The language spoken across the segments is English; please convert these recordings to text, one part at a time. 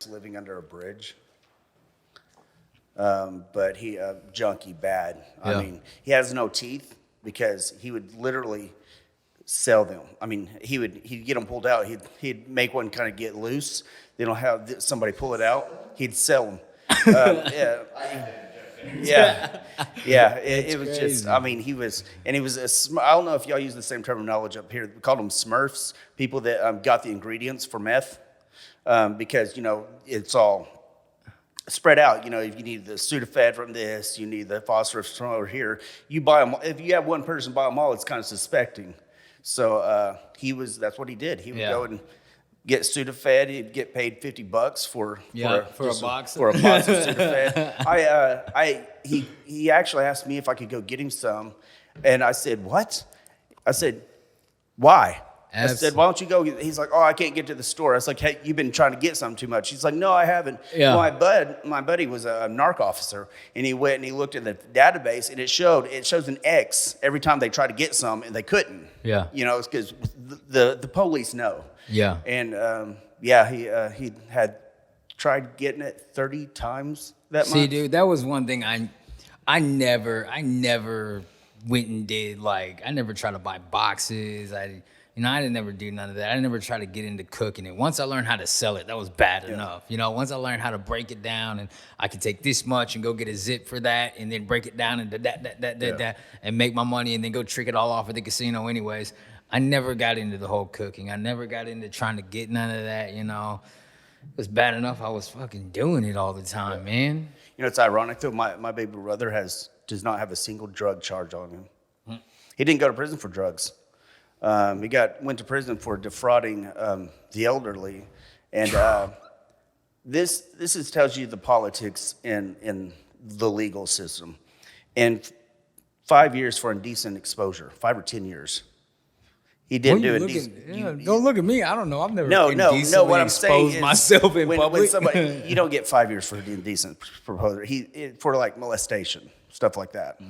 parents living under a bridge. But he junkie bad. Yeah. I mean, he has no teeth because he would literally sell them. I mean, he'd get them pulled out. He'd make one kind of get loose. They don't have somebody pull it out. He'd sell them. Yeah. Yeah. It was crazy. just. I mean, he was I don't know if y'all use the same terminology up here. We called them Smurfs. People that got the ingredients for meth, because it's all spread out. If you need the Sudafed from this, you need the phosphorus from over here. You buy them. If you have one person buy them all, it's kind of suspecting. So that's what he did. He would go and get Sudafed. He'd get paid $50 for a box of Sudafed. He actually asked me if I could go get him some, and I said, "What?" I said, "Why?" I said, "Why don't you go?" He's like, "Oh, I can't get to the store." I was like, "Hey, you've been trying to get something too much." He's like, "No, I haven't." Yeah. My buddy was a narc officer, and he went and he looked at the database, and it shows an X every time they tried to get some, and they couldn't. Yeah. It's because the police know. Yeah. And he had tried getting it 30 times that month. See, dude, that was one thing I never went and did. Like, I never tried to buy boxes. I didn't never do none of that. I never tried to get into cooking it. Once I learned how to sell it, that was bad enough. Once I learned how to break it down, and I could take this much and go get a zip for that, and then break it down into that, and make my money, and then go trick it all off at the casino anyways. I never got into the whole cooking. I never got into trying to get none of that, It was bad enough I was fucking doing it all the time, man. It's ironic, though. My baby brother does not have a single drug charge on him. He didn't go to prison for drugs. He went to prison for defrauding the elderly, and this tells you the politics in the legal system. And 5 years for indecent exposure, 5 or 10 years. He didn't do it. Don't look at me. I don't know. I've never No. What I'm saying is, myself in when public. somebody, you don't get 5 years for indecent proposal. For like molestation, stuff like that.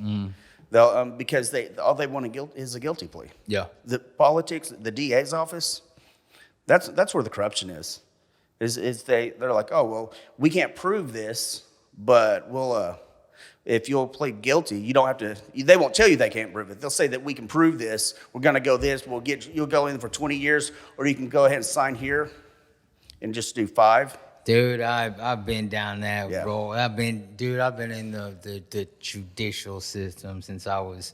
They'll because all they want is a guilty plea. Yeah. The politics, the DA's office, that's where the corruption is. They're like, oh well, we can't prove this, but we'll if you'll plead guilty, you don't have to. They won't tell you they can't prove it. They'll say that we can prove this. We're going to go this. You'll go in for 20 years, or you can go ahead and sign here, and just do 5. Dude, I've been down that Yeah. road. I've been in the judicial system since I was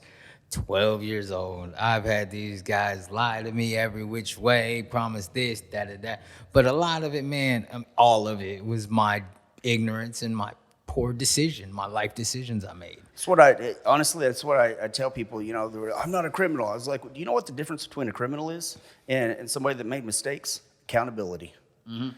12 years old. I've had these guys lie to me every which way, promise this, that. But a lot of it, man, all of it was my ignorance and my poor decision, my life decisions I made. That's what I tell people. I'm not a criminal. I was like, do you know what the difference between a criminal is and somebody that made mistakes? Accountability. Mm-hmm.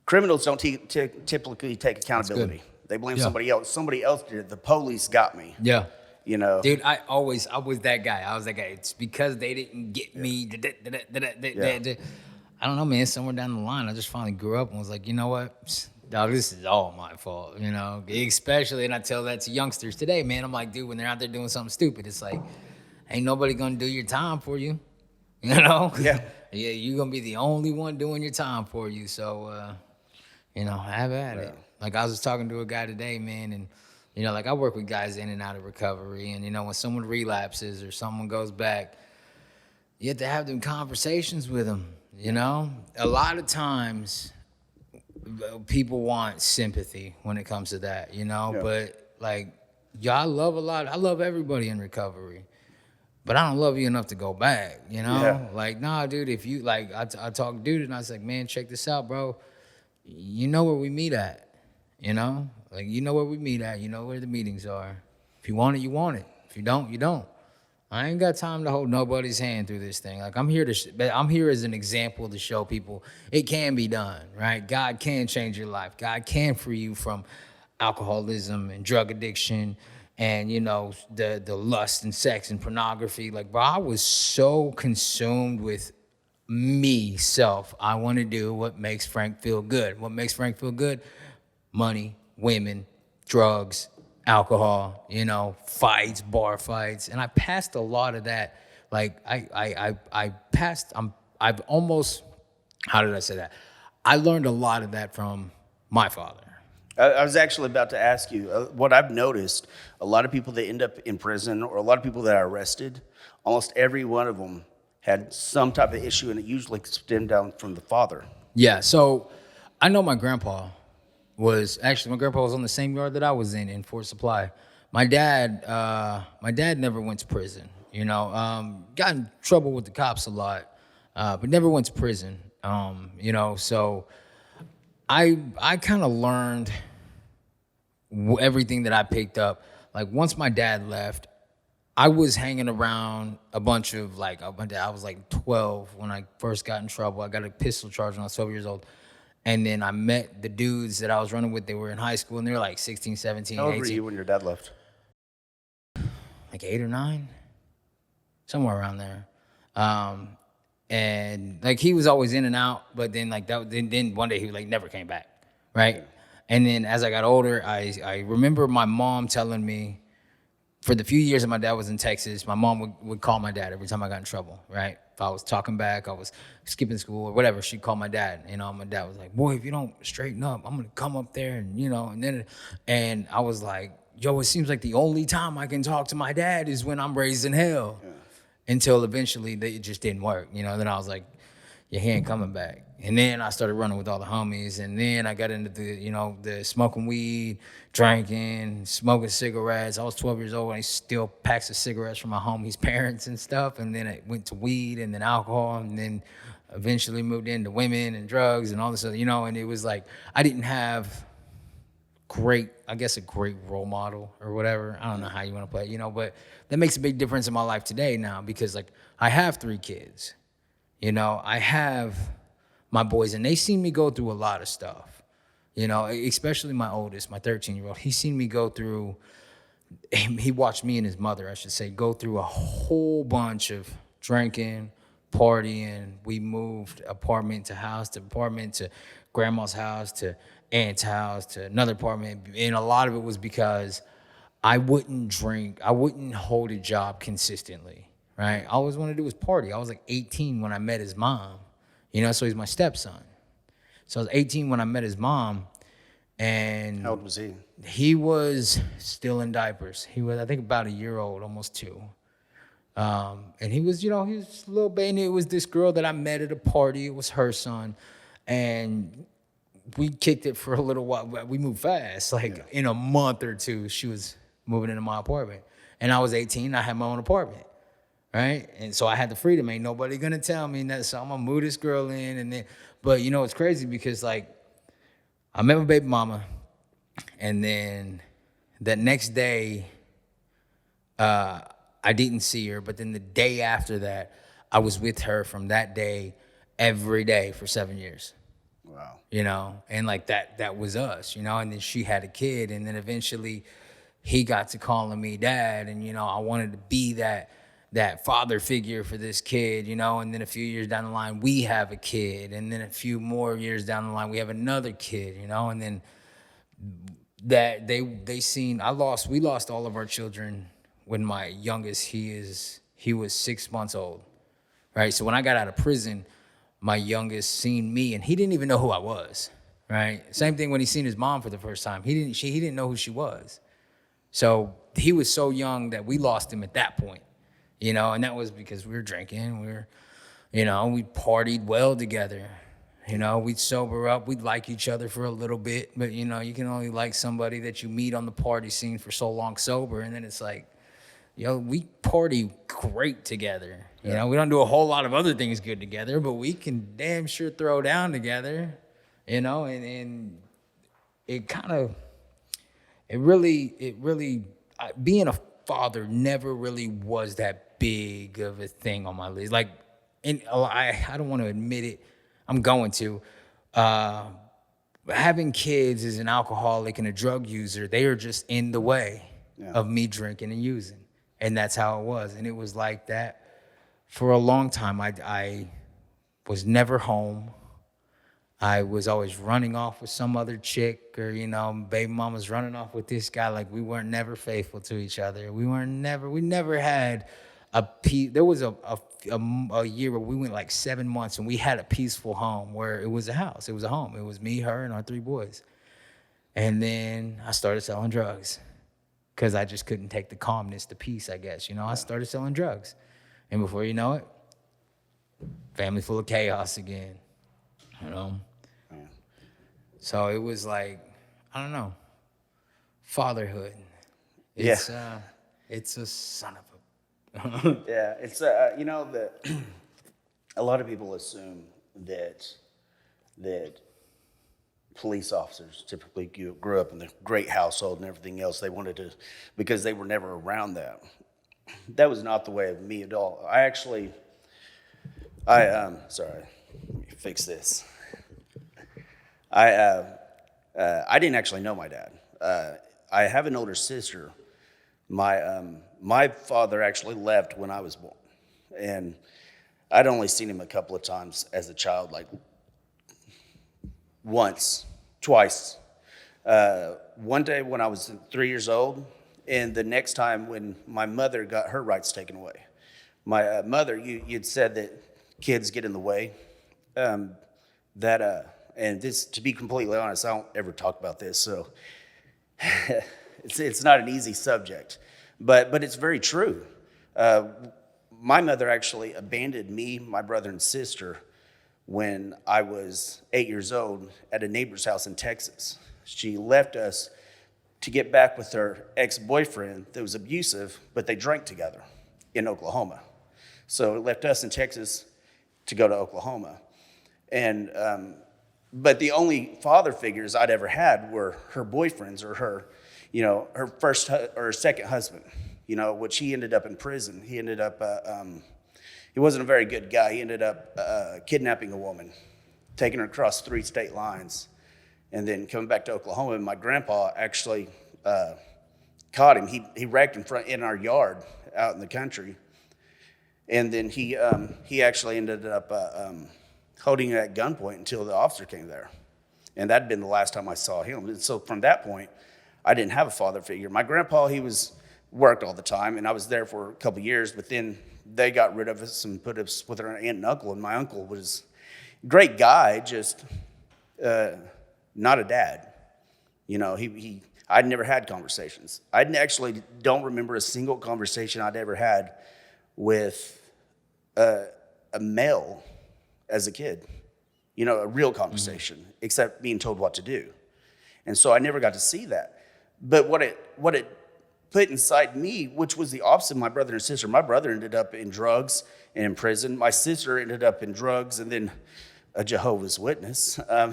Criminals don't typically take accountability. They blame somebody else. Somebody else did it. The police got me. Yeah. Dude, I was that guy. I was that guy. It's because they didn't get me. I don't know, man. Somewhere down the line, I just finally grew up and was like, you know what? Dog, this is all my fault, Especially, and I tell that to youngsters today, man. I'm like, dude, when they're out there doing something stupid, it's like, ain't nobody gonna do your time for you, Yeah. Yeah, you're gonna be the only one doing your time for you. So, have at it. Like, I was just talking to a guy today, man, and, like, I work with guys in and out of recovery, and, when someone relapses or someone goes back, you have to have them conversations with them, A lot of times, people want sympathy when it comes to that, but like, I love everybody in recovery, but I don't love you enough to go back, Yeah. Like, nah, dude, if you like, I talked to dude and I was like, man, check this out, bro. You know where we meet at, like, you know where we meet at, you know where the meetings are. If you want it, you want it. If you don't, you don't. I ain't got time to hold nobody's hand through this thing. Like, I'm here as an example to show people it can be done, right? God can change your life. God can free you from alcoholism and drug addiction and, the lust and sex and pornography. Like, bro, I was so consumed with self. I want to do what makes Frank feel good. What makes Frank feel good? Money, women, drugs, alcohol, fights, bar fights. And I passed a lot of that. Like, I've almost, how did I say that? I learned a lot of that from my father. I was actually about to ask you what I've noticed. A lot of people that end up in prison, or a lot of people that are arrested, almost every one of them had some type of issue, and it usually stemmed down from the father. Yeah, so I know my grandpa was on the same yard that I was in Fort Supply. My dad never went to prison. Got in trouble with the cops a lot, but never went to prison. So I kind of learned everything that I picked up. Like once my dad left, I was hanging around a bunch of I was like 12 when I first got in trouble. I got a pistol charge when I was 12 years old. And then I met the dudes that I was running with. They were in high school and they were like 16, 17, How old 18. were you when your dad left? Like 8 or 9, somewhere around there. And like he was always in and out, but then then one day he like never came back, right? And then as I got older, I remember my mom telling me, for the few years that my dad was in Texas, my mom would call my dad every time I got in trouble, right? If I was talking back, I was skipping school or whatever, she'd call my dad. My dad was like, boy, if you don't straighten up, I'm gonna come up there and I was like, yo, it seems like the only time I can talk to my dad is when I'm raised in hell. Yeah. Until eventually it just didn't work. Then I was like, yeah, he ain't coming back. And then I started running with all the homies. And then I got into the smoking weed, drinking, smoking cigarettes. I was 12 years old and I steal packs of cigarettes from my homies' parents and stuff. And then I went to weed and then alcohol and then eventually moved into women and drugs and all this other, and it was like, I didn't have a great role model or whatever. I don't know how you want to play it, but that makes a big difference in my life today now because like I have 3 kids. I have my boys and they seen me go through a lot of stuff. Especially my oldest, my 13-year-old. He's seen me go through, he watched me and his mother, I should say, go through a whole bunch of drinking, partying. We moved apartment to house to apartment to grandma's house to aunt's house to another apartment. And a lot of it was because I wouldn't drink. I wouldn't hold a job consistently, right? All I always wanted to do was party. I was like 18 when I met his mom, so he's my stepson. So I was 18 when I met his mom. And how old was he? He was still in diapers. He was, I think, about a year old, almost 2. And he was, he was a little baby. It was this girl that I met at a party. It was her son. And we kicked it for a little while. We moved fast. In a month or 2, she was moving into my apartment. And I was 18. I had my own apartment, right? And so I had the freedom. Ain't nobody going to tell me that. So I'm going to move this girl in. But, it's crazy because, I met my baby mama. And then that next day, I didn't see her. But then the day after that, I was with her from that day every day for 7 years. Wow. And that was us, and then she had a kid, and then eventually he got to calling me dad, and I wanted to be that father figure for this kid, and then a few years down the line we have a kid, and then a few more years down the line we have another kid, and then that we lost all of our children when my youngest, he was 6 months old, right? So when I got out of prison, my youngest seen me, and he didn't even know who I was, right? Same thing when he seen his mom for the first time. He didn't know who she was. So he was so young that we lost him at that point, and that was because we were drinking. We partied well together. We'd sober up. We'd like each other for a little bit, but, you can only like somebody that you meet on the party scene for so long sober, and then it's like, we party great together. We don't do a whole lot of other things good together, but we can damn sure throw down together, and being a father never really was that big of a thing on my list. I don't want to admit it. I'm going to. Having kids as an alcoholic and a drug user, they are just in the way of me drinking and using. And that's how it was. And it was like that for a long time. I was never home. I was always running off with some other chick, or, baby mama's running off with this guy. We weren't never faithful to each other. We never had a peace. There was a year where we went 7 months and we had a peaceful home where it was a house. It was a home. It was me, her, and our 3 boys. And then I started selling drugs because I just couldn't take the calmness, the peace, I guess. I started selling drugs. And before you know it, family full of chaos again, Yeah. So it was like, I don't know, fatherhood. It's it's a son of a. Yeah, it's the a lot of people assume that police officers typically grew up in a great household and everything else. They wanted to, because they were never around that. That was not the way of me at all. Sorry, let me fix this. I didn't actually know my dad. I have an older sister. My father actually left when I was born, and I'd only seen him a couple of times as a child, like once, twice. One day when I was 3 years old, and the next time when my mother got her rights taken away. My mother, you'd said that kids get in the way. And this, to be completely honest, I don't ever talk about this, so it's not an easy subject, but it's very true. My mother actually abandoned me, my brother and sister, when I was 8 years old at a neighbor's house in Texas. She left us to get back with her ex-boyfriend that was abusive, but they drank together in Oklahoma. So it left us in Texas to go to Oklahoma. And but the only father figures I'd ever had were her boyfriends or her first or second husband, which he ended up in prison. He ended up, he wasn't a very good guy. He ended up kidnapping a woman, taking her across 3 state lines, and then coming back to Oklahoma. And my grandpa actually caught him. He wrecked in our yard out in the country. And then he actually ended up holding him at gunpoint until the officer came there. And that'd been the last time I saw him. And so from that point, I didn't have a father figure. My grandpa, he worked all the time, and I was there for a couple of years, but then they got rid of us and put us with our aunt and uncle. And my uncle was a great guy, just not a dad. I'd never had conversations. I actually don't remember a single conversation I'd ever had with a male as a kid, a real conversation, except being told what to do. And so I never got to see that. But what it put inside me, which was the opposite of my brother and sister. My brother ended up in drugs and in prison. My sister ended up in drugs and then a Jehovah's Witness. I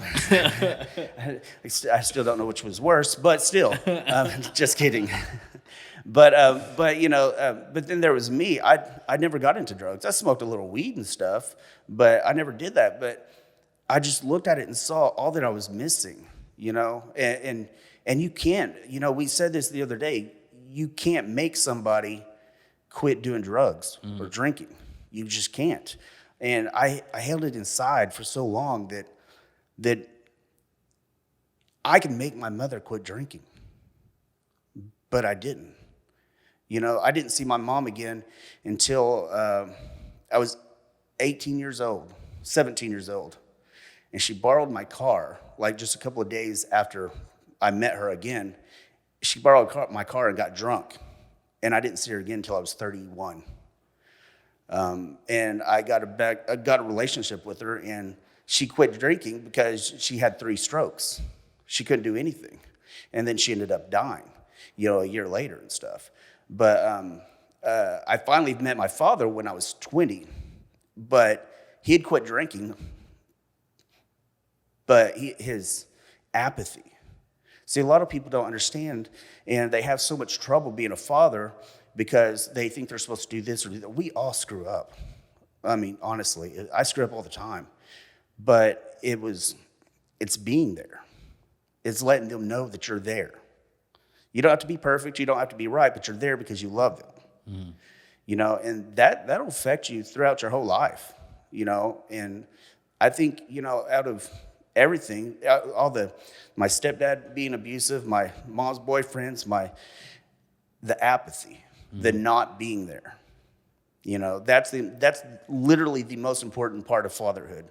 still don't know which was worse, but still, just kidding. But then there was me. I never got into drugs. I smoked a little weed and stuff, but I never did that. But I just looked at it and saw all that I was missing, and you can't, we said this the other day, you can't make somebody quit doing drugs or drinking. You just can't. And I held it inside for so long that I could make my mother quit drinking, but I didn't. I didn't see my mom again until I was 18 years old, 17 years old. And she borrowed my car, like just a couple of days after I met her again. She borrowed my car and got drunk. And I didn't see her again until I was 31. And I got a relationship with her, and she quit drinking because she had 3 strokes. She couldn't do anything. And then she ended up dying, a year later and stuff. But I finally met my father when I was 20, but he had quit drinking, but his apathy. See, a lot of people don't understand, and they have so much trouble being a father because they think they're supposed to do this or do that. We all screw up. I mean, honestly, I screw up all the time, but it's being there. It's letting them know that you're there. You don't have to be perfect. You don't have to be right, but you're there because you love them. And that'll affect you throughout your whole life, and I think, out of everything, my stepdad being abusive, my mom's boyfriends, the apathy, the not being there, that's literally the most important part of fatherhood.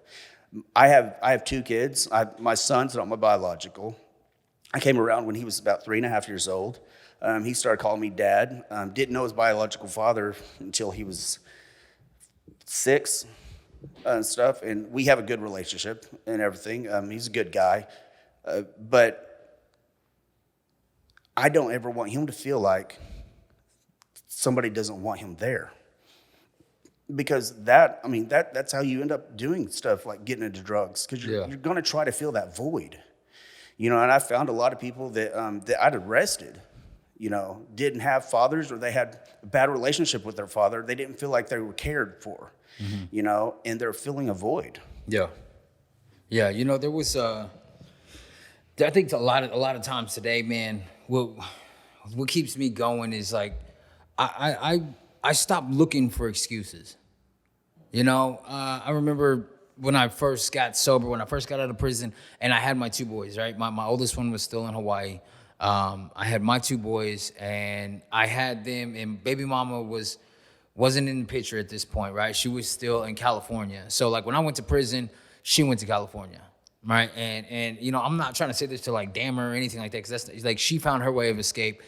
I have 2 kids. My son's not my biological. I came around when he was about 3.5 years old. He started calling me dad. Didn't know his biological father until he was 6 and stuff. And we have a good relationship and everything. He's a good guy. But I don't ever want him to feel like somebody doesn't want him there. Because that's how you end up doing stuff like getting into drugs. Because you're going to try to fill that void. You know, and I found a lot of people that I'd arrested, you know, didn't have fathers, or they had a bad relationship with their father. They didn't feel like they were cared for, you know, and they're filling a void. Yeah. Yeah, you know, there was I think a lot of times today, man, what keeps me going is like I stopped looking for excuses. You know, I remember when I first got sober, when I first got out of prison, and I had my 2 boys, right? My oldest one was still in Hawaii. I had my 2 boys, and I had them, and baby mama wasn't in the picture at this point, right? She was still in California. So like when I went to prison, she went to California, right? And you know, I'm not trying to say this to like damn her or anything like that, because that's like she found her way of escape.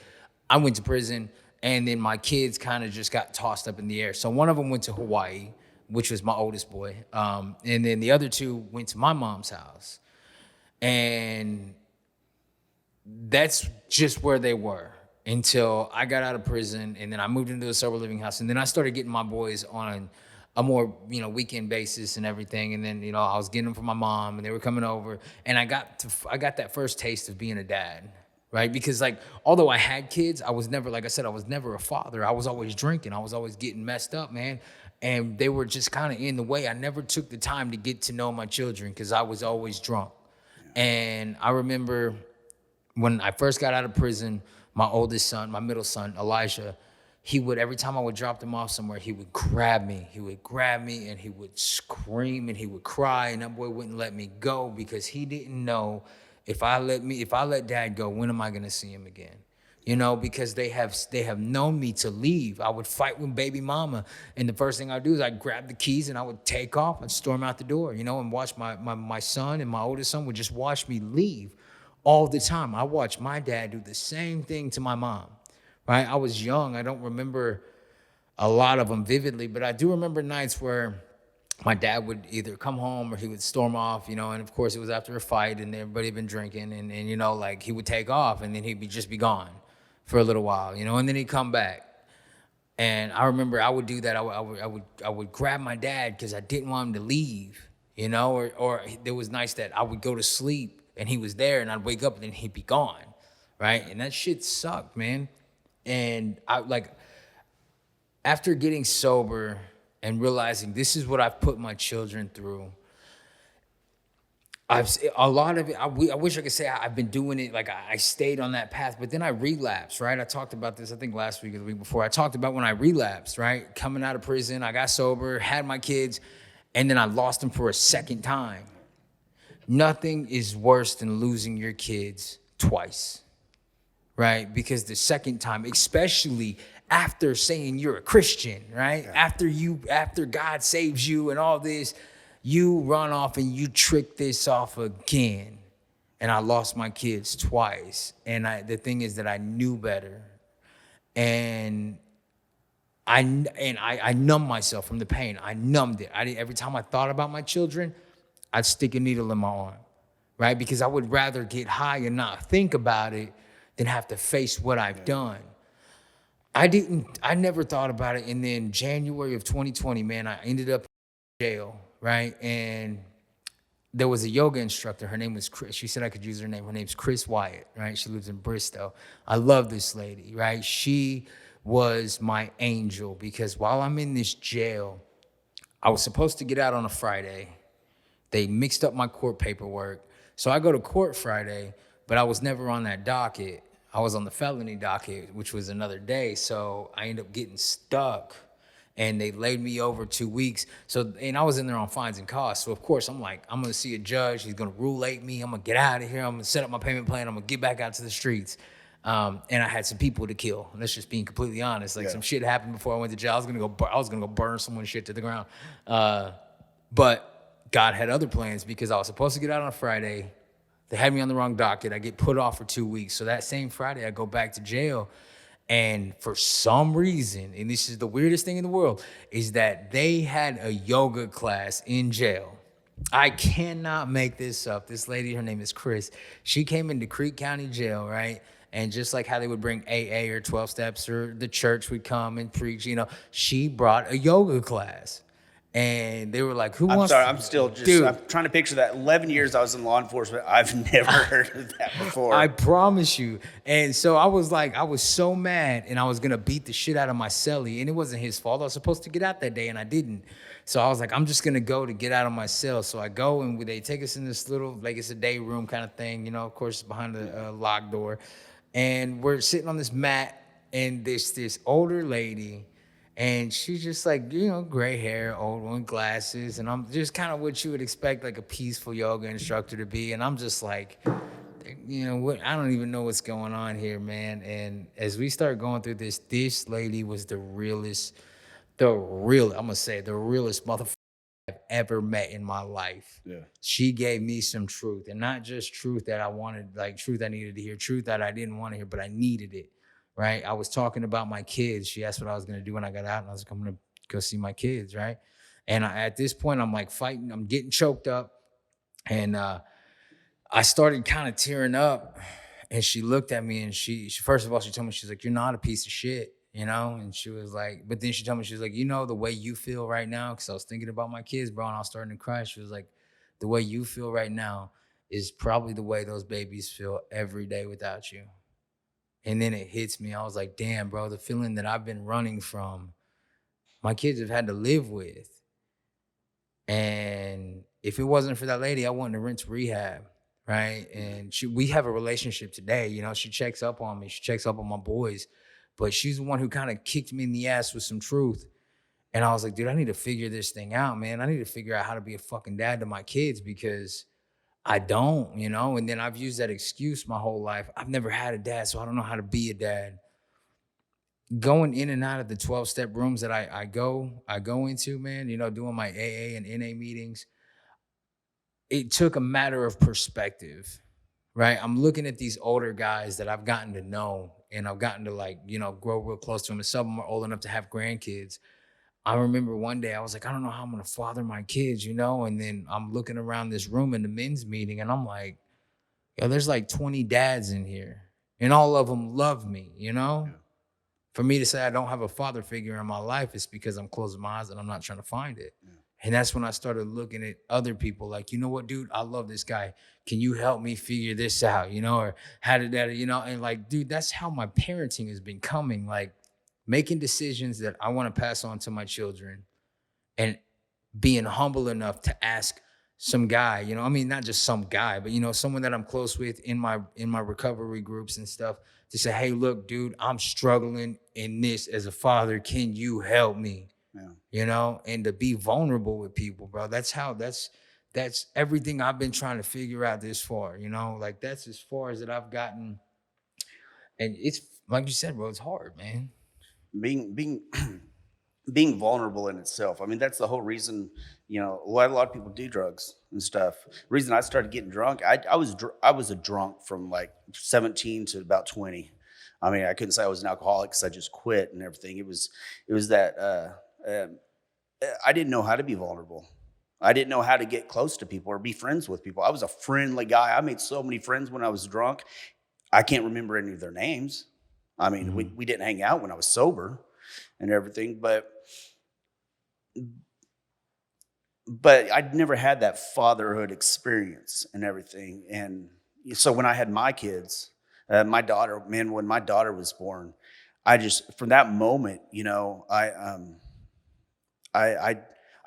I went to prison, and then my kids kind of just got tossed up in the air. So one of them went to Hawaii, which was my oldest boy. And then the other 2 went to my mom's house. And that's just where they were until I got out of prison, and then I moved into a sober living house. And then I started getting my boys on a more, you know, weekend basis and everything. And then, you know, I was getting them from my mom, and they were coming over. And I got that first taste of being a dad, right? Because like, although I had kids, I was never, like I said, I was never a father. I was always drinking. I was always getting messed up, man. And they were just kind of in the way. I never took the time to get to know my children because I was always drunk. And I remember when I first got out of prison, my oldest son, my middle son, Elijah, he would, every time I would drop them off somewhere, he would grab me. He would grab me and he would scream and he would cry, and that boy wouldn't let me go because he didn't know if I let dad go, when am I gonna see him again? You know, because they have known me to leave. I would fight with baby mama, and the first thing I'd do is I'd grab the keys and I would take off. I'd storm out the door, you know, and watch my son, and my oldest son would just watch me leave all the time. I watched my dad do the same thing to my mom, right? I was young. I don't remember a lot of them vividly, but I do remember nights where my dad would either come home or he would storm off, you know, and of course it was after a fight and everybody had been drinking, and you know, like he would take off and then he'd just be gone for a little while, you know, and then he'd come back. And I remember I would do that. I would grab my dad because I didn't want him to leave, you know, or there was nights that I would go to sleep and he was there, and I'd wake up and then he'd be gone, right? And that shit sucked, man. And I like, after getting sober and realizing this is what I've put my children through, a lot of it, I wish I could say I've been doing it, like I stayed on that path, but then I relapsed, right? I talked about this, I think last week or the week before. I talked about when I relapsed, right? Coming out of prison, I got sober, had my kids, and then I lost them for a second time. Nothing is worse than losing your kids twice, right? Because the second time, especially after saying you're a Christian, right? Yeah. After God saves you and all this, you run off and you trick this off again. And I lost my kids twice. And the thing is that I knew better. And I numbed myself from the pain. I numbed it. Every time I thought about my children, I'd stick a needle in my arm, right? Because I would rather get high and not think about it than have to face what I've done. I never thought about it. And then January of 2020, man, I ended up in jail, right? And there was a yoga instructor. Her name was Chris. She said I could use her name. Her name's Chris Wyatt, right? She lives in Bristol. I love this lady, right? She was my angel, because while I'm in this jail, I was supposed to get out on a Friday. They mixed up my court paperwork. So I go to court Friday, but I was never on that docket. I was on the felony docket, which was another day. So I ended up getting stuck, and they laid me over 2 weeks. So, and I was in there on fines and costs. So of course I'm like, I'm gonna see a judge. He's gonna rule-8 me. I'm gonna get out of here. I'm gonna set up my payment plan. I'm gonna get back out to the streets. And I had some people to kill. And that's just being completely honest. Like some shit happened before I went to jail. I was gonna go burn someone's shit to the ground. But God had other plans, because I was supposed to get out on a Friday. They had me on the wrong docket. I get put off for 2 weeks. So that same Friday, I go back to jail. And for some reason, and this is the weirdest thing in the world, is that they had a yoga class in jail. I cannot make this up. This lady, her name is Chris. She came into Creek County Jail, right? And just like how they would bring AA or 12 steps or the church would come and preach, she brought a yoga class. And they were like, who I'm wants sorry, to? I'm still just, Dude, I'm trying to picture that. 11 years I was in law enforcement. I've never heard of that before. I promise you. And so I was so mad, and I was gonna beat the shit out of my cellie, and it wasn't his fault. I was supposed to get out that day, and I didn't. So I was like, I'm just gonna go to get out of my cell. So I go, and they take us in this little, like it's a day room kind of thing, of course, behind the locked door. And we're sitting on this mat, and there's this older lady, and she's just like, gray hair, old one, glasses. And I'm just kind of what you would expect like a peaceful yoga instructor to be. And I'm just like, what? I don't even know what's going on here, man. And as we start going through this lady was the realest motherfucker I've ever met in my life. Yeah. She gave me some truth, and not just truth that I wanted, like truth I needed to hear, truth that I didn't want to hear, but I needed it. Right. I was talking about my kids. She asked what I was going to do when I got out, and I was like, I'm going to go see my kids. Right. And at this point, I'm like fighting. I'm getting choked up. And I started kind of tearing up. And she looked at me, and she first of all, she told me, she's like, you're not a piece of shit, And she was like, but then she told me, she was like, the way you feel right now, because I was thinking about my kids, bro, and I was starting to cry. She was like, the way you feel right now is probably the way those babies feel every day without you. And then it hits me. I was like, damn, bro, the feeling that I've been running from, my kids have had to live with. And if it wasn't for that lady, I wouldn't have went to rehab, right? And we have a relationship today. She checks up on me. She checks up on my boys. But she's the one who kind of kicked me in the ass with some truth. And I was like, dude, I need to figure this thing out, man. I need to figure out how to be a fucking dad to my kids, because I don't, and then I've used that excuse my whole life. I've never had a dad, so I don't know how to be a dad. Going in and out of the 12-step rooms that I go into, man, doing my AA and NA meetings, it took a matter of perspective, right? I'm looking at these older guys that I've gotten to know, and I've gotten to grow real close to them, and some of them are old enough to have grandkids. I remember one day I was like, I don't know how I'm going to father my kids, and then I'm looking around this room in the men's meeting, and I'm like, there's like 20 dads in here, and all of them love me, Yeah. For me to say I don't have a father figure in my life, it's because I'm closing my eyes and I'm not trying to find it. Yeah. And that's when I started looking at other people like, you know what, dude, I love this guy. Can you help me figure this out, or how did that, and like, dude, that's how my parenting has been coming, like, making decisions that I want to pass on to my children, and being humble enough to ask some guy, not just some guy, but, someone that I'm close with in my recovery groups and stuff, to say, hey, look, dude, I'm struggling in this as a father. Can you help me? Yeah. And to be vulnerable with people, bro. That's everything I've been trying to figure out this far, like that's as far as that I've gotten. And it's like you said, bro, it's hard, man. Being vulnerable in itself. I mean, that's the whole reason, why a lot of people do drugs and stuff. The reason I started getting drunk, I was a drunk from like 17 to about 20. I mean, I couldn't say I was an alcoholic because I just quit and everything. It was that I didn't know how to be vulnerable. I didn't know how to get close to people or be friends with people. I was a friendly guy. I made so many friends when I was drunk. I can't remember any of their names. I mean, we didn't hang out when I was sober and everything, but I'd never had that fatherhood experience and everything. And so when I had my kids, my daughter, man, when my daughter was born, I just, from that moment, I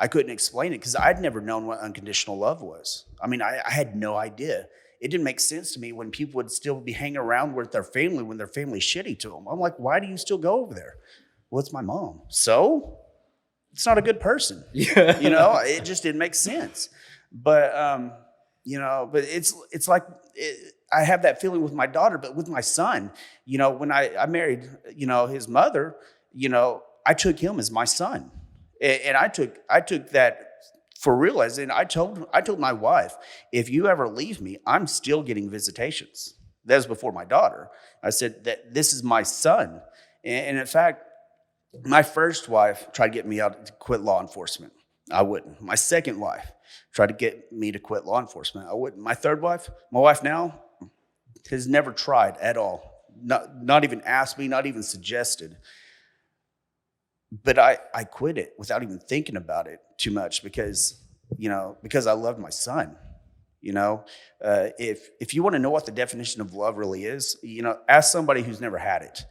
couldn't explain it because I'd never known what unconditional love was. I mean, I had no idea. It didn't make sense to me when people would still be hanging around with their family when their family's shitty to them. I'm like, why do you still go over there? Well, it's my mom. So it's not a good person. Yeah. It just didn't make sense. But, but it's like, I have that feeling with my daughter, but with my son, when I married, his mother, I took him as my son. And I took that for realizing I told my wife, if you ever leave me, I'm still getting visitations. That was before my daughter. I said that this is my son. And in fact, my first wife tried to get me out to quit law enforcement. I wouldn't. My second wife tried to get me to quit law enforcement. I wouldn't. My third wife, my wife now, has never tried at all. Not even asked me, not even suggested. But I quit it without even thinking about it too much because I loved my son. If you want to know what the definition of love really is, ask somebody who's never had it.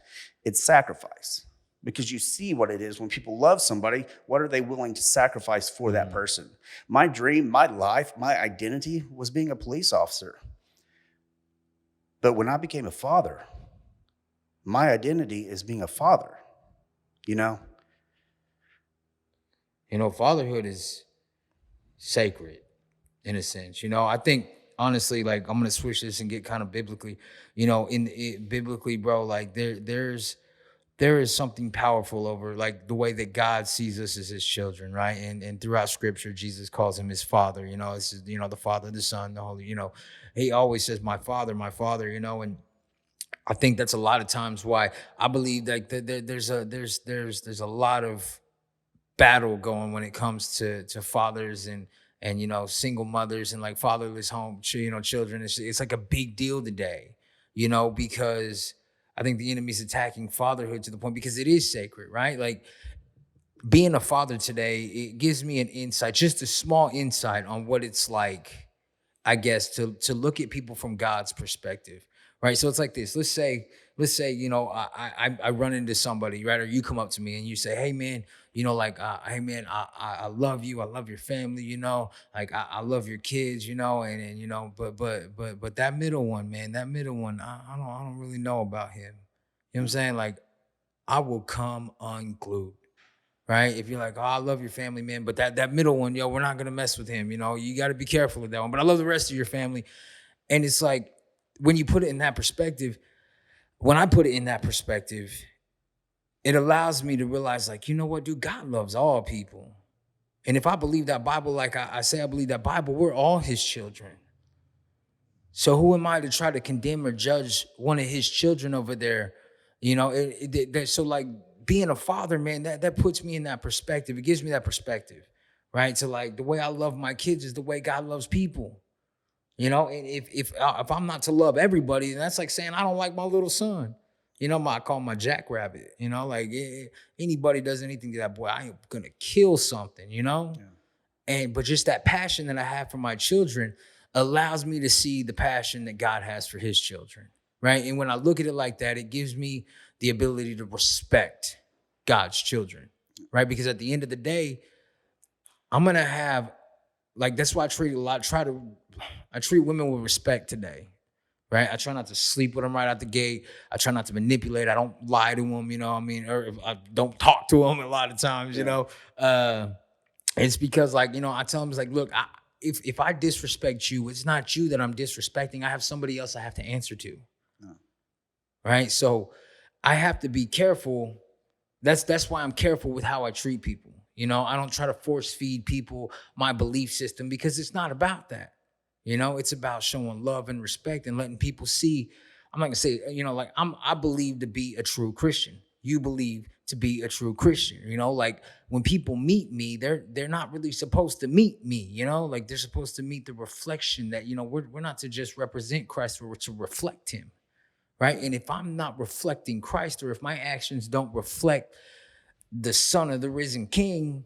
It's sacrifice, because you see what it is when people love somebody. What are they willing to sacrifice for that person? My dream, my life, my identity was being a police officer. But when I became a father, my identity is being a father. Fatherhood is sacred in a sense. I think honestly, like, I'm gonna switch this and get kind of biblically. Biblically, bro, like there is something powerful over like the way that God sees us as his children, right? And throughout scripture, Jesus calls him his father. It's the Father, the Son, the Holy. He always says, my father, and I think that's a lot of times why I believe like there's a lot of battle going when it comes to fathers and single mothers and like fatherless home children. It's like a big deal today, because I think the enemy's attacking fatherhood to the point because it is sacred, right? Like, being a father today, it gives me an insight, just a small insight on what it's like, I guess, to look at people from God's perspective, right? So it's like this. Let's say, I run into somebody, right? Or you come up to me and you say, hey man, hey man, I love you. I love your family, like I love your kids, but that middle one, man, I don't really know about him. You know what I'm saying? Like, I will come unglued. Right? If you're like, oh, I love your family, man, but that middle one, we're not gonna mess with him. You got to be careful with that one. But I love the rest of your family. And it's like, when you put it in that perspective, when I put it in that perspective, it allows me to realize, like, you know what, dude, God loves all people. And if I believe that Bible, like I say, I believe that Bible, we're all his children. So who am I to try to condemn or judge one of his children over there? So like, being a father, man, that puts me in that perspective. It gives me that perspective, right? So like, the way I love my kids is the way God loves people. And if I'm not to love everybody, then that's like saying I don't like my little son. I call him my jackrabbit. Like, anybody does anything to that boy, I am gonna kill something. Yeah. But just that passion that I have for my children allows me to see the passion that God has for his children, right? And when I look at it like that, it gives me the ability to respect God's children, right? Because at the end of the day, I'm gonna have, like, that's why I treat women with respect today, right? I try not to sleep with them right out the gate. I try not to manipulate. I don't lie to them, or if I don't talk to them a lot of times, It's because, like, I tell them, it's like, look, if I disrespect you, it's not you that I'm disrespecting. I have somebody else I have to answer to, right? So I have to be careful. That's why I'm careful with how I treat people. I don't try to force feed people my belief system, because it's not about that. It's about showing love and respect and letting people see. I'm not gonna say, I believe to be a true Christian. You believe to be a true Christian. Like, when people meet me, they're not really supposed to meet me. Like, they're supposed to meet the reflection that, we're not to just represent Christ, we're to reflect him. Right? And if I'm not reflecting Christ, or if my actions don't reflect the Son of the risen King,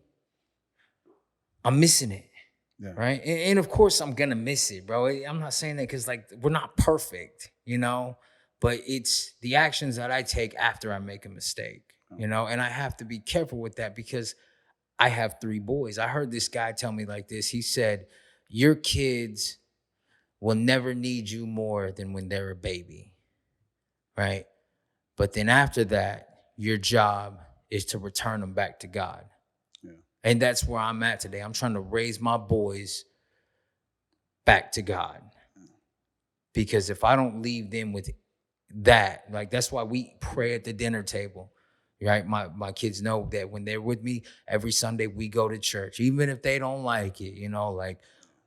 I'm missing it. Yeah. Right? And of course I'm gonna miss it, bro. I'm not saying that because, like, we're not perfect, but it's the actions that I take after I make a mistake, and I have to be careful with that because I have 3 boys. I heard this guy tell me like this. He said, your kids will never need you more than when they're a baby. Right? But then after that, your job is to return them back to God. Yeah. And that's where I'm at today. I'm trying to raise my boys back to God. Because if I don't leave them with that, like, that's why we pray at the dinner table. right? My kids know that when they're with me, every Sunday we go to church, even if they don't like it, like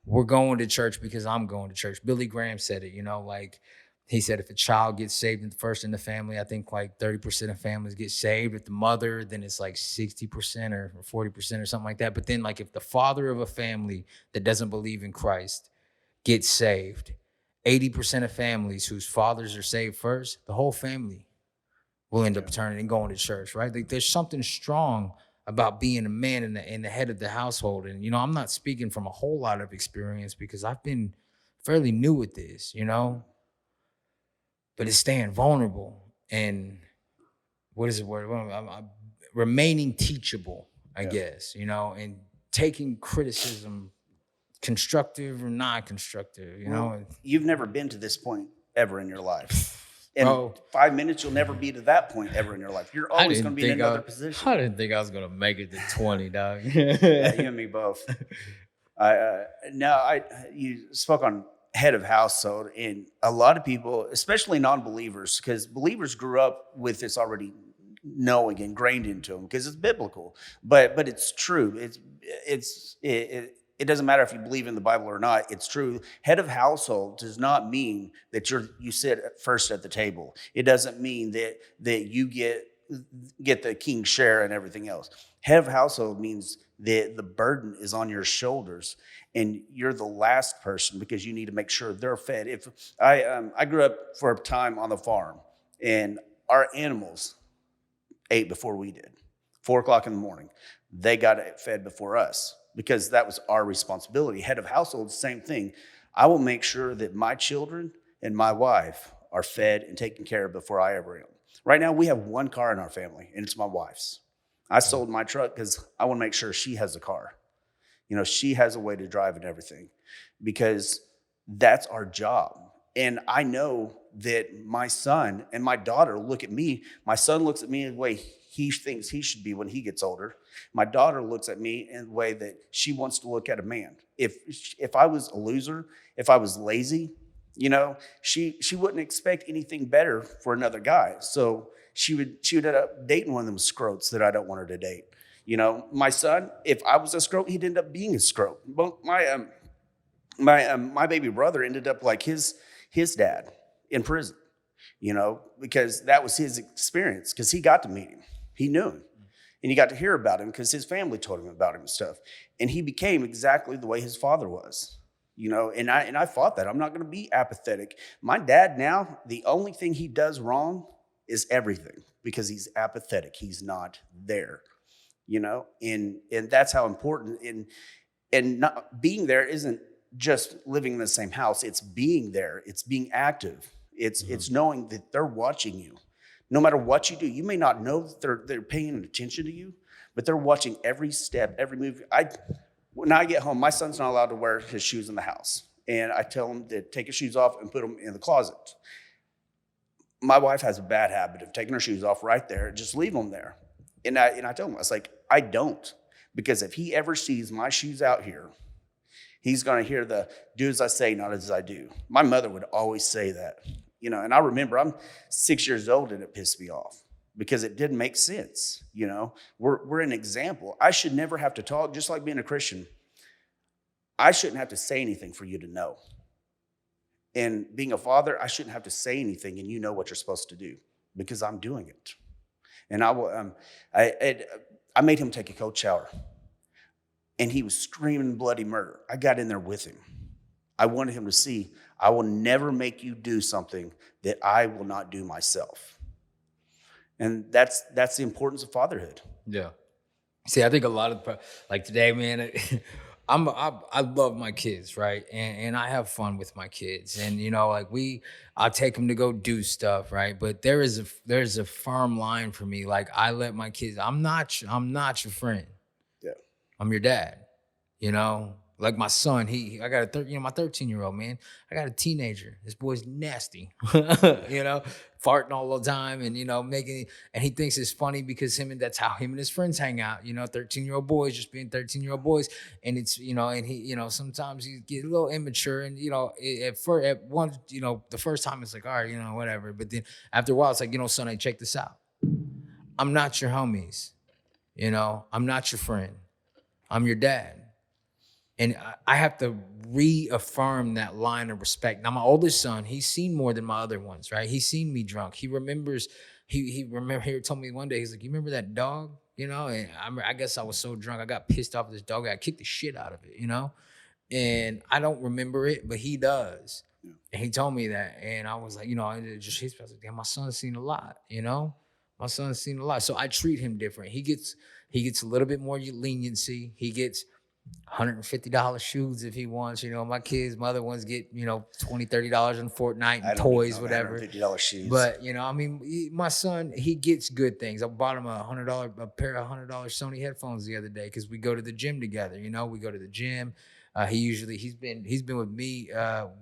we're going to church because I'm going to church. Billy Graham said it, like he said, if a child gets saved first in the family, I think like 30% of families get saved. If the mother, then it's like 60% or 40% or something like that. But then like if the father of a family that doesn't believe in Christ gets saved, 80% of families whose fathers are saved first, the whole family will end up turning and going to church, right? Like there's something strong about being a man and the head of the household. And, I'm not speaking from a whole lot of experience because I've been fairly new at this, but it's staying vulnerable and what is the word? I'm remaining teachable, I guess, and taking criticism, constructive or non-constructive, You've never been to this point ever in your life. In Bro, 5 minutes, you'll never be to that point ever in your life. You're always going to be in another position. I didn't think I was going to make it to 20, dog. Yeah, you and me both. You spoke on head of household, and a lot of people, especially non-believers, because believers grew up with this already knowing ingrained into them because it's biblical, but it's true. It doesn't matter if you believe in the Bible or not. It's true. Head of household does not mean that you sit first at the table. It doesn't mean that you get the king's share and everything else. Head of household means that the burden is on your shoulders, and you're the last person because you need to make sure they're fed. If I grew up for a time on the farm, and our animals ate before we did. 4:00 in the morning, they got fed before us, because that was our responsibility. Head of household, same thing. I will make sure that my children and my wife are fed and taken care of before I ever am. Right now, we have one car in our family, and it's my wife's. I sold my truck because I want to make sure she has a car. She has a way to drive and everything, because that's our job. And I know that my son and my daughter look at me. My son looks at me the way he thinks he should be when he gets older. My daughter looks at me in the way that she wants to look at a man. If I was a loser, if I was lazy, she wouldn't expect anything better for another guy. So she would end up dating one of them scrotes that I don't want her to date. My son, if I was a scrote, he'd end up being a scrote. But my baby brother ended up like his dad in prison, because that was his experience, because he got to meet him. He knew him. And he got to hear about him because his family told him about him and stuff. And he became exactly the way his father was, and I fought that. I'm not going to be apathetic. My dad now, the only thing he does wrong is everything, because he's apathetic. He's not there, and that's how important. And not being there isn't just living in the same house. It's being there. It's being active. It's knowing that they're watching you. No matter what you do, you may not know that they're paying attention to you, but they're watching every step, every move. When I get home, my son's not allowed to wear his shoes in the house, and I tell him to take his shoes off and put them in the closet. My wife has a bad habit of taking her shoes off right there, just leave them there. And I tell him, I was like, I don't, because if he ever sees my shoes out here, he's going to hear the do as I say, not as I do. My mother would always say that. And I remember I'm 6 years old and it pissed me off because it didn't make sense. We're an example. I should never have to talk, just like being a Christian. I shouldn't have to say anything for you to know. And being a father, I shouldn't have to say anything and you know what you're supposed to do, because I'm doing it. And I made him take a cold shower, and he was screaming bloody murder. I got in there with him. I wanted him to see, I will never make you do something that I will not do myself. And that's the importance of fatherhood. Yeah. See, I think a lot of, like today, man, I love my kids, right? And I have fun with my kids. And, I take them to go do stuff, right? But there's a firm line for me. Like, I let my kids, I'm not your friend. Yeah. I'm your dad, Like my son, I got my 13-year-old, man. I got a teenager. This boy's nasty, farting all the time and, making, and he thinks it's funny because that's how him and his friends hang out, 13-year-old boys just being 13-year-old boys. And it's, and he, sometimes he get a little immature and, at once, the first time it's like, all right, whatever. But then after a while, it's like, son, hey, check this out. I'm not your homies. You know, I'm not your friend. I'm your dad. And I have to reaffirm that line of respect. Now, my oldest son, he's seen more than my other ones, right? He's seen me drunk. He remembers, he told me one day, he's like, you remember that dog? You know, and I guess I was so drunk, I got pissed off at this dog. I kicked the shit out of it, you know? And I don't remember it, but he does. Yeah. And he told me that. And I was like, you know, I was like, damn, my son's seen a lot, you know? My son's seen a lot. So I treat him different. He gets a little bit more leniency. He gets $150 shoes if he wants. You know, my other ones get, you know, $20, $30 in Fortnite and toys, whatever. $150 shoes. But, you know, I mean, my son, he gets good things. I bought him a pair of $100 Sony headphones the other day because we go to the gym together. You know, we go to the gym. He's been with me,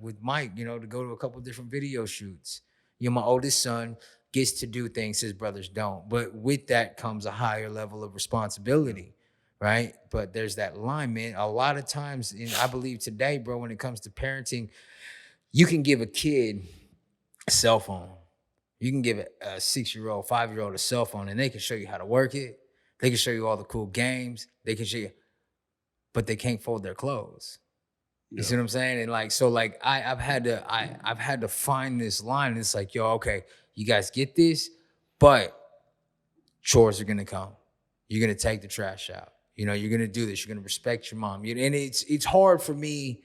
with Mike, you know, to go to a couple of different video shoots. You know, my oldest son gets to do things his brothers don't. But with that comes a higher level of responsibility. Right? But there's that line, man. A lot of times, and I believe today, bro, when it comes to parenting, you can give a kid a cell phone. You can give a 6-year-old, 5-year-old a cell phone, and they can show you how to work it. They can show you all the cool games. They can show you, but they can't fold their clothes. You see what I'm saying? And like, so like I've had to find this line. It's like, yo, okay, you guys get this, but chores are gonna come. You're gonna take the trash out. You know, you're gonna do this. You're gonna respect your mom. And it's hard for me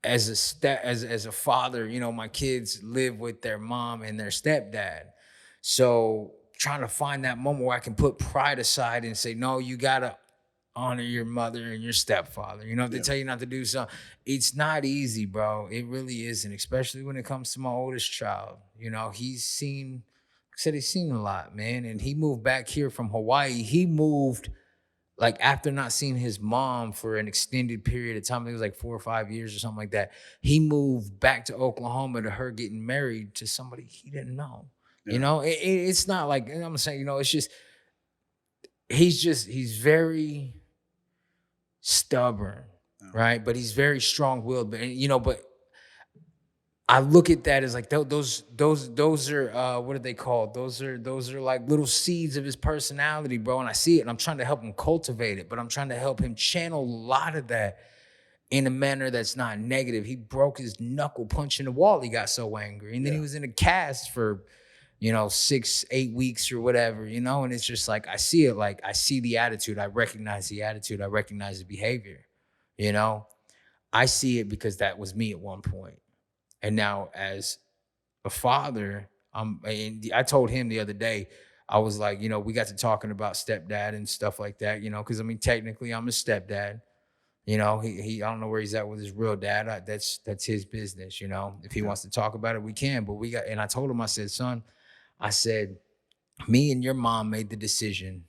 as a father. You know, my kids live with their mom and their stepdad. So trying to find that moment where I can put pride aside and say, no, you gotta honor your mother and your stepfather. You know, if they tell you not to do something, it's not easy, bro. It really isn't, especially when it comes to my oldest child. You know, he's seen a lot, man. And he moved back here from Hawaii. He moved like after not seeing his mom for an extended period of time. It was like 4 or 5 years or something like that. He moved back to Oklahoma to her getting married to somebody he didn't know. Yeah. You know, it's not like, I'm saying, you know, it's just, he's very stubborn, right? But he's very strong-willed. But, you know, but I look at that as like those are what are they called? Those are like little seeds of his personality, bro. And I see it, and I'm trying to help him cultivate it, but I'm trying to help him channel a lot of that in a manner that's not negative. He broke his knuckle punching the wall. He got so angry, and then he was in a cast for, you know, 6-8 weeks or whatever, you know. And it's just like I see it, like I see the attitude, I recognize the attitude, I recognize the behavior, you know. I see it because that was me at one point. And now as a father, and I told him the other day, I was like, you know, we got to talking about stepdad and stuff like that, you know, because I mean, technically I'm a stepdad. You know, he I don't know where he's at with his real dad. That's his business, you know. If he wants to talk about it, we can. But and I told him, I said, son, I said, me and your mom made the decision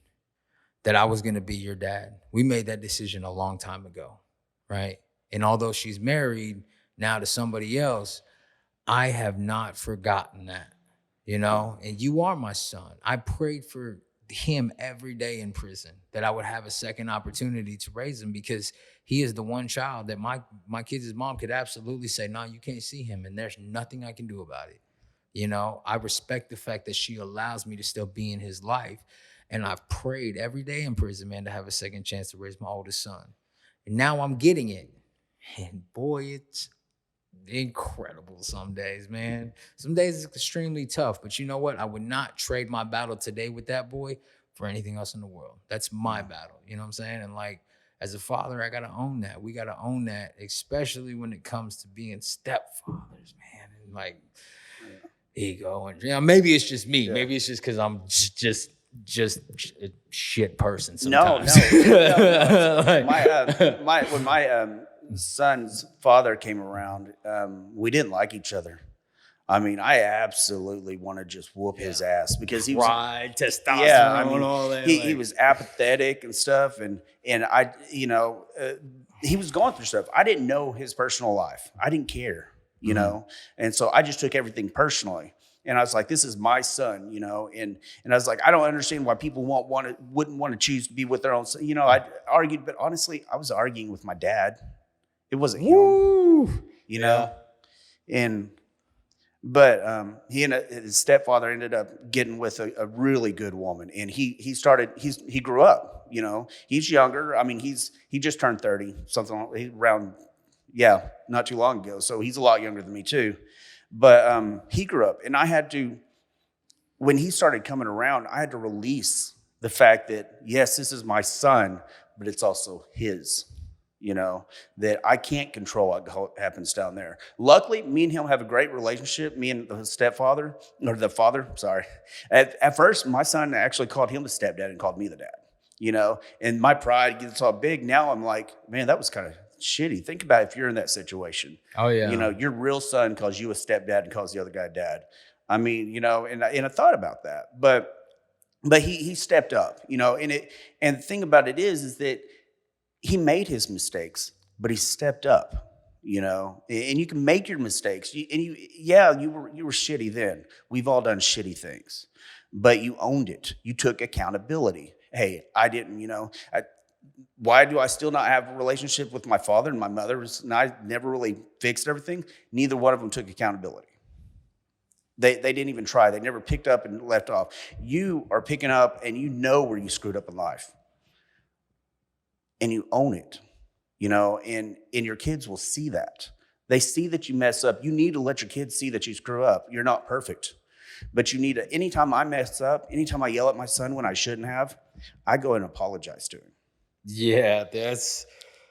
that I was going to be your dad. We made that decision a long time ago, right? And although she's married now to somebody else, I have not forgotten that, you know? And you are my son. I prayed for him every day in prison that I would have a second opportunity to raise him, because he is the one child that my kids' mom could absolutely say, no, you can't see him, and there's nothing I can do about it. You know, I respect the fact that she allows me to still be in his life. And I've prayed every day in prison, man, to have a second chance to raise my oldest son. And now I'm getting it. And boy, it's incredible some days, man. Some days it's extremely tough. But you know what? I would not trade my battle today with that boy for anything else in the world. That's my battle. You know what I'm saying? And like, as a father, I got to own that. We got to own that, especially when it comes to being stepfathers, man. And like, ego. And you know, maybe it's just me. Yeah. Maybe it's just because I'm just a shit person sometimes. No. Like, when my son's father came around, we didn't like each other. I mean, I absolutely want to just whoop his ass because he was testosterone, all that. He was apathetic and stuff, and I, you know, he was going through stuff. I didn't know his personal life. I didn't care, you know, and so I just took everything personally. And I was like, this is my son, you know, and I was like, I don't understand why people wouldn't want to choose to be with their own son. You know, I argued, but honestly, I was arguing with my dad. It wasn't him, you know, and But he and his stepfather ended up getting with a really good woman, and he grew up. You know, he's younger. I mean, he just turned 30, around, yeah, not too long ago. So he's a lot younger than me too. But he grew up, and I had to, when he started coming around, I had to release the fact that yes, this is my son, but it's also his. You know, that I can't control what happens down there. Luckily, me and him have a great relationship, me and the stepfather, or the father, sorry. At first, my son actually called him the stepdad and called me the dad, you know, and my pride gets all big. Now I'm like, man, that was kind of shitty. Think about if you're in that situation. Oh, yeah. You know, your real son calls you a stepdad and calls the other guy dad. I mean, you know, and I thought about that, but he stepped up, you know, and the thing about it is that he made his mistakes, but he stepped up, you know, and you can make your mistakes. You were shitty then. We've all done shitty things, but you owned it. You took accountability. Hey, I didn't, you know, why do I still not have a relationship with my father and my mother? And I never really fixed everything. Neither one of them took accountability. They didn't even try. They never picked up and left off. You are picking up, and you know where you screwed up in life. And you own it, you know, and your kids will see that. They see that you mess up. You need to let your kids see that you screw up. You're not perfect. But you need to, anytime I mess up, anytime I yell at my son when I shouldn't have, I go and apologize to him. Yeah, that's...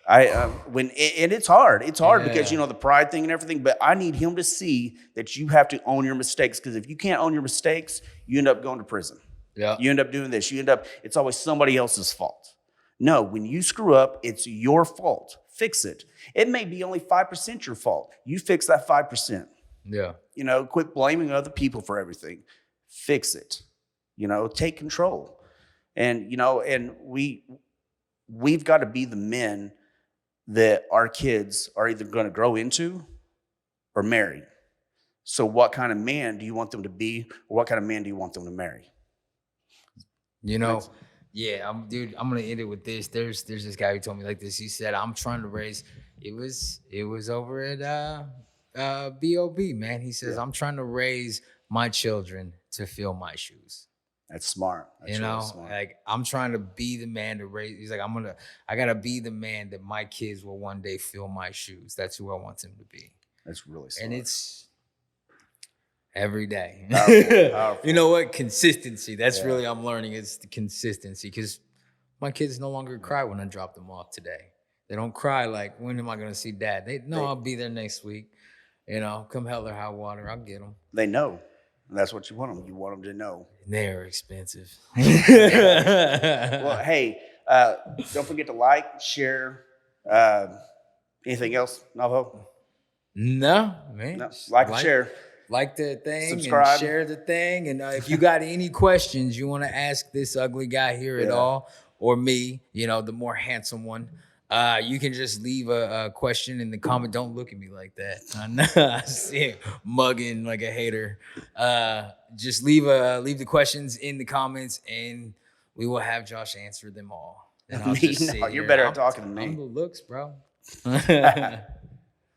and it's hard. It's hard Yeah. because, you know, the pride thing and everything, but I need him to see that you have to own your mistakes, because if you can't own your mistakes, you end up going to prison. Yeah. You end up doing this. It's always somebody else's fault. No, when you screw up, it's your fault. Fix it. It may be only 5% your fault. You fix that 5%. Yeah. You know, quit blaming other people for everything. Fix it. You know, take control. And, you know, and we've got to be the men that our kids are either going to grow into or marry. So what kind of man do you want them to be, or what kind of man do you want them to marry? You know, yeah, I'm gonna end it with this. There's this guy who told me like this. He said, I'm trying to raise, it was over at BOB, man. He says, I'm trying to raise my children to fill my shoes. That's smart. That's you know, really smart. like I'm trying to be the man to raise. He's like, I gotta be the man that my kids will one day fill my shoes. That's who I want them to be. That's really smart. And it's every day. Powerful. You know what? Consistency. That's really, I'm learning, it's the consistency, because my kids no longer cry when I drop them off today. They don't cry like, when am I going to see dad? They know I'll be there next week. You know, come hell or high water, I'll get them. They know. And that's what you want them. You want them to know. They're expensive. Well, hey, don't forget to like, share. Anything else, Navo? No, man. No. Like and share. Like the thing, subscribe, and share the thing. And if you got any questions you want to ask this ugly guy here at all, or me, you know, the more handsome one, you can just leave a question in the comment. Don't look at me like that. I know I see it mugging like a hater. Just leave the questions in the comments, and we will have Josh answer them all. And I'll just sit you're here. better at talking than me. I'm the looks, bro.